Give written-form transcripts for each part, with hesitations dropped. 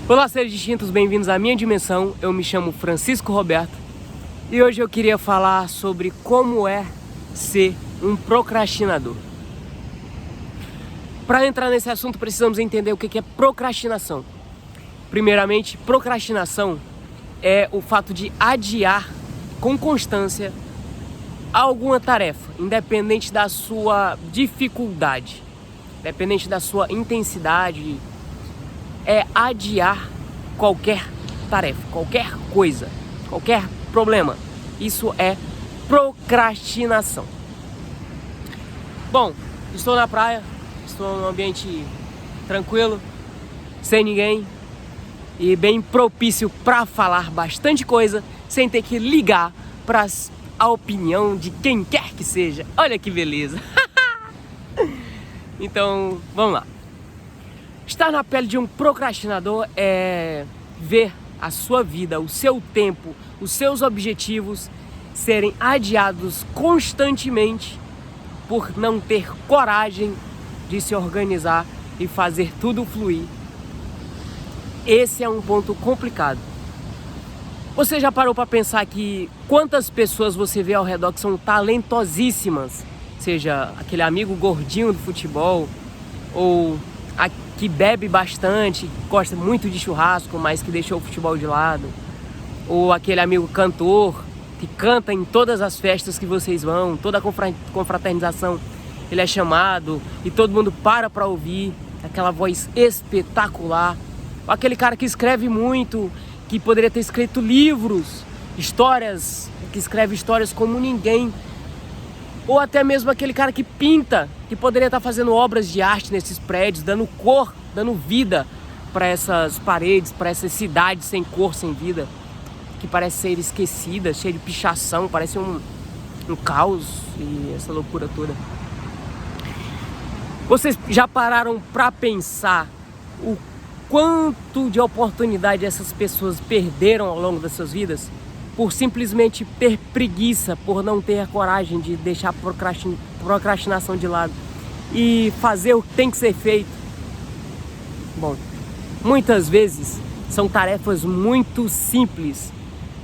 Olá, seres distintos, bem-vindos à minha dimensão. Eu me chamo Francisco Roberto e hoje eu queria falar sobre como é ser um procrastinador. Para entrar nesse assunto, precisamos entender o que é procrastinação. Primeiramente, procrastinação é o fato de adiar com constância alguma tarefa, independente da sua dificuldade, independente da sua intensidade. É adiar qualquer tarefa, qualquer coisa, qualquer problema. Isso é procrastinação. Bom, estou na praia, estou num ambiente tranquilo, sem ninguém e bem propício para falar bastante coisa sem ter que ligar para a opinião de quem quer que seja. Olha que beleza! Então, vamos lá. Estar na pele de um procrastinador é ver a sua vida, o seu tempo, os seus objetivos serem adiados constantemente por não ter coragem de se organizar e fazer tudo fluir. Esse é um ponto complicado. Você já parou para pensar que quantas pessoas você vê ao redor que são talentosíssimas, seja aquele amigo gordinho do futebol ou que bebe bastante, gosta muito de churrasco, mas que deixou o futebol de lado, ou aquele amigo cantor que canta em todas as festas que vocês vão, toda confraternização ele é chamado e todo mundo para ouvir aquela voz espetacular, ou aquele cara que escreve muito, que poderia ter escrito livros, histórias, que escreve histórias como ninguém, ou até mesmo aquele cara que pinta, que poderia estar fazendo obras de arte nesses prédios, dando cor, dando vida para essas paredes, para essas cidades sem cor, sem vida, que parece ser esquecida, cheia de pichação, parece um caos e essa loucura toda. Vocês já pararam para pensar o quanto de oportunidade essas pessoas perderam ao longo das suas vidas? Por simplesmente ter preguiça, por não ter a coragem de deixar a procrastinação de lado e fazer o que tem que ser feito. Bom, muitas vezes são tarefas muito simples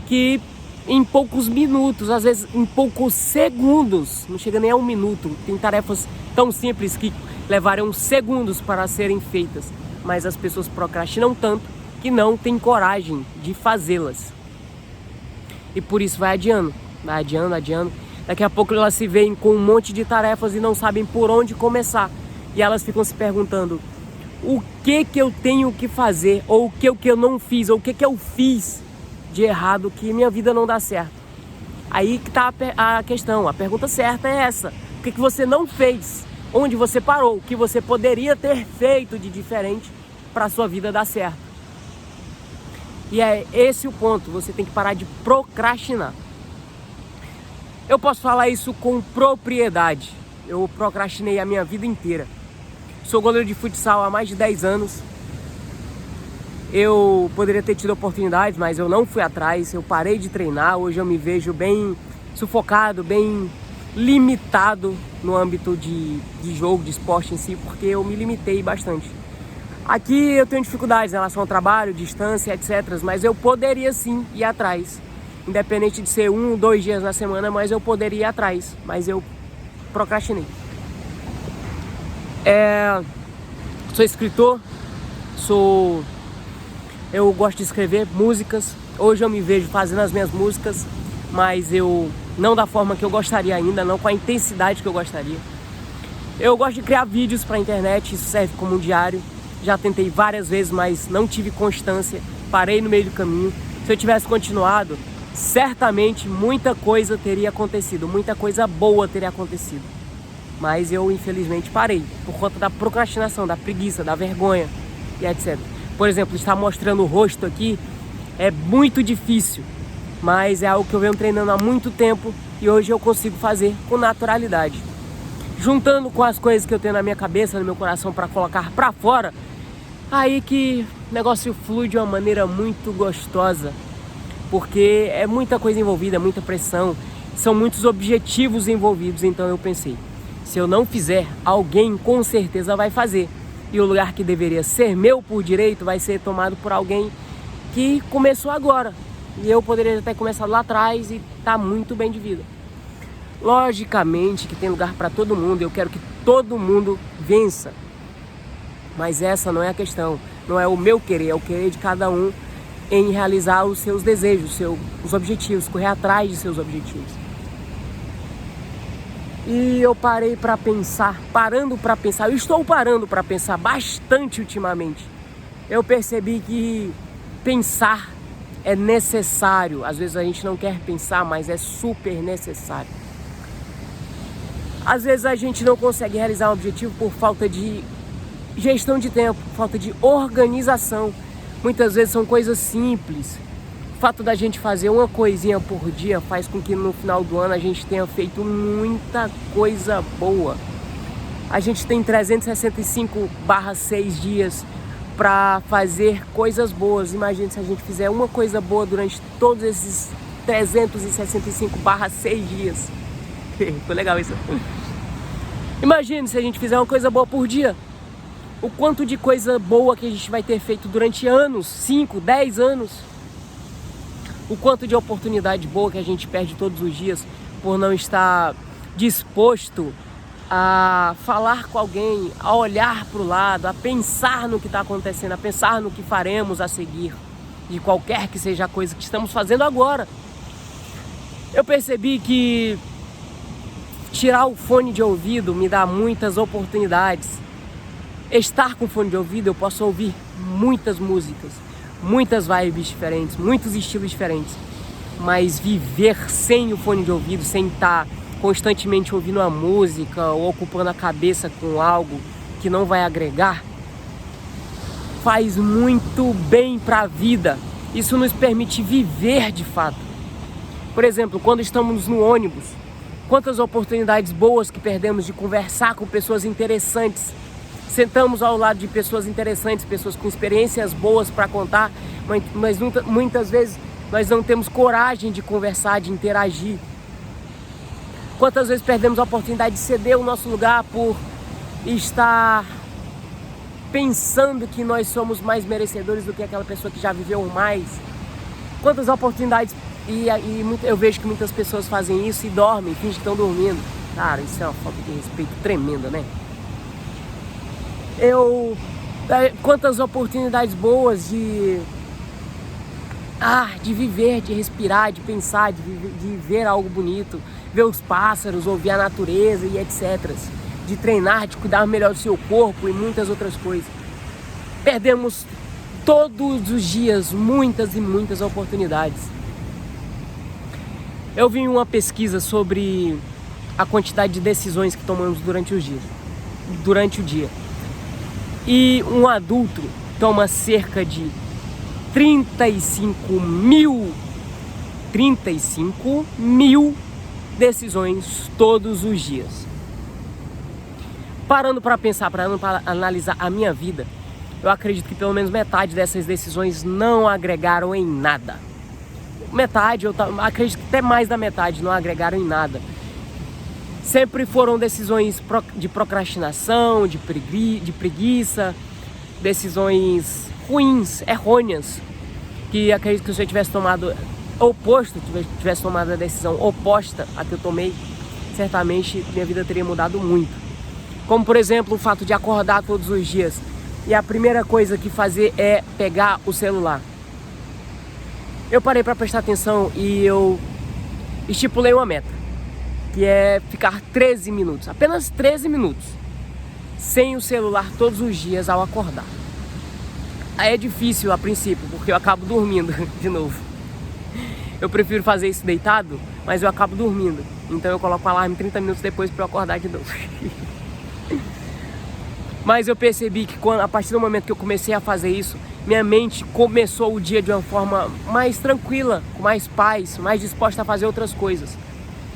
que em poucos minutos, às vezes em poucos segundos, não chega nem a um minuto, tem tarefas tão simples que levariam segundos para serem feitas, mas as pessoas procrastinam tanto que não têm coragem de fazê-las. E por isso vai adiando. Daqui a pouco elas se veem com um monte de tarefas e não sabem por onde começar. E elas ficam se perguntando, o que eu tenho que fazer? Ou o que eu não fiz? Ou o que eu fiz de errado que minha vida não dá certo? Aí que está a questão. A pergunta certa é essa. O que você não fez? Onde você parou? O que você poderia ter feito de diferente para a sua vida dar certo? E é esse o ponto, você tem que parar de procrastinar. Eu posso falar isso com propriedade. Eu procrastinei a minha vida inteira. Sou goleiro de futsal há mais de 10 anos. Eu poderia ter tido oportunidades, mas eu não fui atrás. Eu parei de treinar. Hoje eu me vejo bem sufocado, bem limitado no âmbito de jogo, de esporte em si, porque eu me limitei bastante. Aqui eu tenho dificuldades em relação ao trabalho, distância, etc. Mas eu poderia sim ir atrás. Independente de ser 1 ou 2 dias na semana, mas eu poderia ir atrás. Mas eu procrastinei. Sou escritor, eu gosto de escrever músicas. Hoje eu me vejo fazendo as minhas músicas, mas eu não da forma que eu gostaria ainda, não com a intensidade que eu gostaria. Eu gosto de criar vídeos para a internet, isso serve como um diário. Já tentei várias vezes, mas não tive constância, parei no meio do caminho. Se eu tivesse continuado, certamente muita coisa teria acontecido, muita coisa boa teria acontecido. Mas eu infelizmente parei, por conta da procrastinação, da preguiça, da vergonha e etc. Por exemplo, estar mostrando o rosto aqui é muito difícil, mas é algo que eu venho treinando há muito tempo e hoje eu consigo fazer com naturalidade. Juntando com as coisas que eu tenho na minha cabeça, no meu coração para colocar para fora, aí que o negócio flui de uma maneira muito gostosa, porque é muita coisa envolvida, muita pressão, são muitos objetivos envolvidos. Então eu pensei, se eu não fizer, alguém com certeza vai fazer. e o lugar que deveria ser meu por direito vai ser tomado por alguém que começou agora. E eu poderia ter começado lá atrás e tá muito bem de vida. Logicamente que tem lugar para todo mundo, eu quero que todo mundo vença. Mas essa não é a questão, não é o meu querer, é o querer de cada um em realizar os seus desejos, os objetivos, correr atrás de seus objetivos. E eu parei para pensar, eu estou parando para pensar bastante ultimamente. Eu percebi que pensar é necessário. Às vezes a gente não quer pensar, mas é super necessário. Às vezes a gente não consegue realizar um objetivo por falta de gestão de tempo, falta de organização. Muitas vezes são coisas simples. O fato da gente fazer uma coisinha por dia faz com que no final do ano a gente tenha feito muita coisa boa. A gente tem 365/6 dias para fazer coisas boas. Imagine se a gente fizer uma coisa boa durante todos esses 365/6 dias. Ficou legal isso. Imagine se a gente fizer uma coisa boa por dia. O quanto de coisa boa que a gente vai ter feito durante anos, 5, 10 anos. O quanto de oportunidade boa que a gente perde todos os dias por não estar disposto a falar com alguém, a olhar para o lado, a pensar no que está acontecendo, a pensar no que faremos a seguir, de qualquer que seja a coisa que estamos fazendo agora. Eu percebi que tirar o fone de ouvido me dá muitas oportunidades. Estar com fone de ouvido, eu posso ouvir muitas músicas, muitas vibes diferentes, muitos estilos diferentes. Mas viver sem o fone de ouvido, sem estar constantemente ouvindo a música ou ocupando a cabeça com algo que não vai agregar, faz muito bem para a vida. Isso nos permite viver de fato. Por exemplo, quando estamos no ônibus, quantas oportunidades boas que perdemos de conversar com pessoas interessantes. Sentamos ao lado de pessoas interessantes, pessoas com experiências boas para contar, mas muitas vezes nós não temos coragem de conversar, de interagir. Quantas vezes perdemos a oportunidade de ceder o nosso lugar por estar pensando que nós somos mais merecedores do que aquela pessoa que já viveu mais. Quantas oportunidades, eu vejo que muitas pessoas fazem isso e dormem, fingem que estão dormindo. Cara, isso é uma falta de respeito tremenda, né? Quantas oportunidades boas de viver, de respirar, de pensar, de ver algo bonito, ver os pássaros, ouvir a natureza e etc. De treinar, de cuidar melhor do seu corpo e muitas outras coisas. Perdemos todos os dias muitas e muitas oportunidades. Eu vi uma pesquisa sobre a quantidade de decisões que tomamos durante o dia. E um adulto toma cerca de 35 mil decisões todos os dias. Parando para pensar, parando para analisar a minha vida, eu acredito que pelo menos metade dessas decisões não agregaram em nada. Metade, eu acredito que até mais da metade não agregaram em nada. Sempre foram decisões de procrastinação, de preguiça, decisões ruins, errôneas, que acredito que se eu tivesse tomado tivesse tomado a decisão oposta à que eu tomei, certamente minha vida teria mudado muito. Como, por exemplo, o fato de acordar todos os dias e a primeira coisa que fazer é pegar o celular. Eu parei para prestar atenção e eu estipulei uma meta, que é ficar 13 minutos, apenas 13 minutos, sem o celular todos os dias ao acordar. Aí é difícil a princípio, porque eu acabo dormindo de novo. Eu prefiro fazer isso deitado, mas eu acabo dormindo. Então eu coloco o alarme 30 minutos depois para eu acordar de novo. Mas eu percebi que a partir do momento que eu comecei a fazer isso, minha mente começou o dia de uma forma mais tranquila, com mais paz, mais disposta a fazer outras coisas.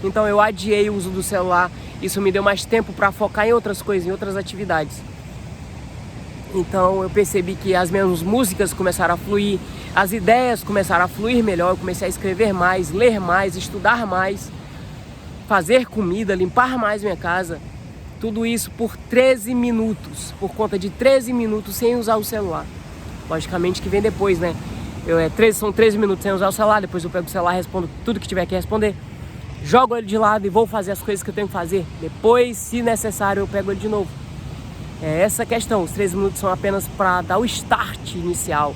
Então eu adiei o uso do celular, isso me deu mais tempo para focar em outras coisas, em outras atividades. Então eu percebi que as minhas músicas começaram a fluir, as ideias começaram a fluir melhor, eu comecei a escrever mais, ler mais, estudar mais, fazer comida, limpar mais minha casa. Tudo isso por 13 minutos, por conta de 13 minutos sem usar o celular. Logicamente que vem depois, né? São 13 minutos sem usar o celular, depois eu pego o celular, respondo tudo que tiver que responder, jogo ele de lado e vou fazer as coisas que eu tenho que fazer. Depois, se necessário, eu pego ele de novo. É essa a questão. Os 13 minutos são apenas para dar o start inicial,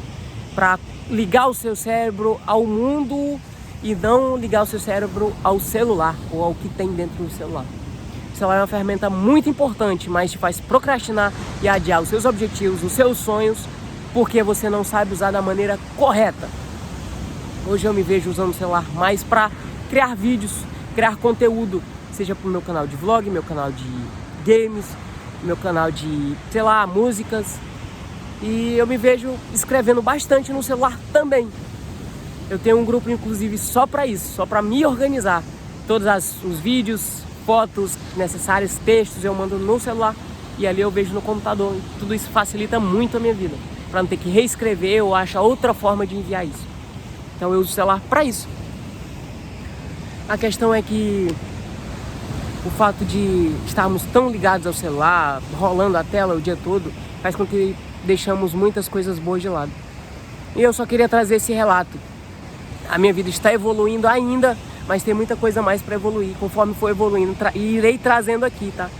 para ligar o seu cérebro ao mundo e não ligar o seu cérebro ao celular ou ao que tem dentro do celular. O celular é uma ferramenta muito importante, mas te faz procrastinar e adiar os seus objetivos, os seus sonhos, porque você não sabe usar da maneira correta. Hoje eu me vejo usando o celular mais para criar vídeos, criar conteúdo, seja para o meu canal de vlog, meu canal de games, meu canal de, sei lá, músicas. E eu me vejo escrevendo bastante no celular também. Eu tenho um grupo, inclusive, só para isso, só para me organizar. Todos os vídeos, fotos necessários, textos eu mando no celular e ali eu vejo no computador. E tudo isso facilita muito a minha vida, para não ter que reescrever ou achar outra forma de enviar isso. Então eu uso o celular para isso. A questão é que o fato de estarmos tão ligados ao celular, rolando a tela o dia todo, faz com que deixamos muitas coisas boas de lado. E eu só queria trazer esse relato. A minha vida está evoluindo ainda, mas tem muita coisa mais para evoluir. Conforme for evoluindo, irei trazendo aqui, tá?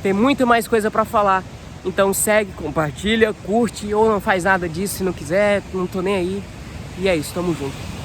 Tem muito mais coisa para falar. Então segue, compartilha, curte ou não faz nada disso se não quiser, não tô nem aí. E é isso, tamo junto.